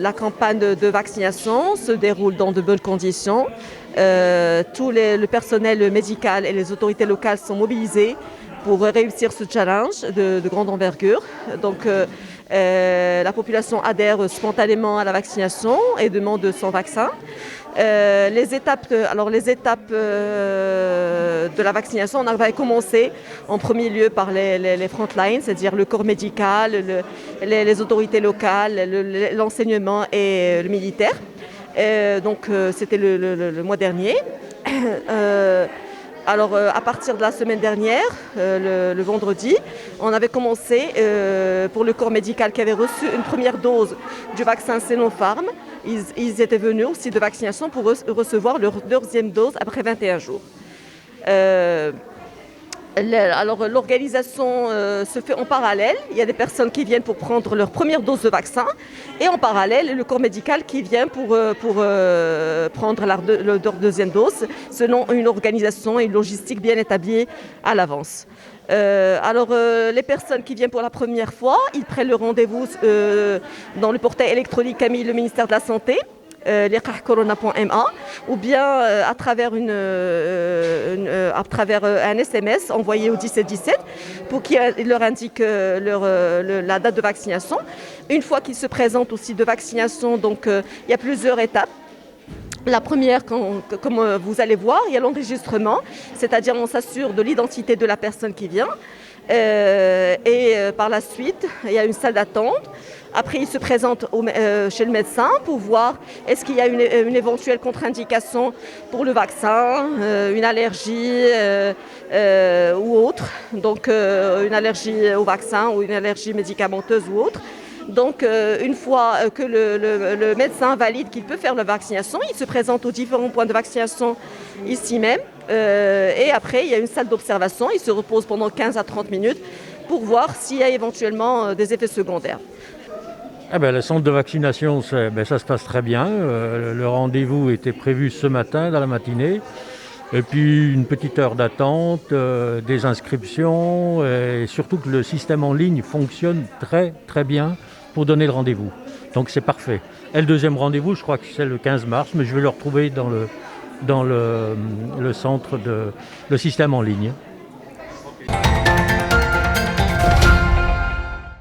La campagne de vaccination se déroule dans de bonnes conditions. Le personnel médical et les autorités locales sont mobilisés pour réussir ce challenge de grande envergure. Donc, la population adhère spontanément à la vaccination et demande son vaccin. Les étapes de la vaccination, on va commencer en premier lieu par les frontlines, c'est-à-dire le corps médical, les autorités locales, l'enseignement et le militaire. C'était le mois dernier. À partir de la semaine dernière, le vendredi, on avait commencé pour le corps médical qui avait reçu une première dose du vaccin Sinopharm. Ils étaient venus au site de vaccination pour recevoir leur deuxième dose après 21 jours. L'organisation se fait en parallèle. Il y a des personnes qui viennent pour prendre leur première dose de vaccin et en parallèle, le corps médical qui vient pour prendre leur deuxième dose selon une organisation et une logistique bien établie à l'avance. Les personnes qui viennent pour la première fois, ils prennent le rendez-vous dans le portail électronique qu'a mis le ministère de la Santé, liqahcorona.ma, ou bien à travers un SMS envoyé au 1717 pour qu'il leur indique la date de vaccination. Une fois qu'ils se présentent au site de vaccination, il y a plusieurs étapes. La première, comme vous allez voir, il y a l'enregistrement, c'est-à-dire on s'assure de l'identité de la personne qui vient. Par la suite, il y a une salle d'attente. Après, il se présente chez le médecin pour voir est-ce qu'il y a une éventuelle contre-indication pour le vaccin, une allergie ou autre. Donc, une allergie au vaccin ou une allergie médicamenteuse ou autre. Donc, une fois que le médecin valide qu'il peut faire la vaccination, il se présente aux différents points de vaccination ici même. Et après, il y a une salle d'observation. Il se repose pendant 15 à 30 minutes pour voir s'il y a éventuellement des effets secondaires. Le centre de vaccination, ça se passe très bien. Le rendez-vous était prévu ce matin, dans la matinée. Et puis une petite heure d'attente, des inscriptions, et surtout que le système en ligne fonctionne très très bien pour donner le rendez-vous. Donc c'est parfait. Et le deuxième rendez-vous, je crois que c'est le 15 mars, mais je vais le retrouver dans le centre le système en ligne.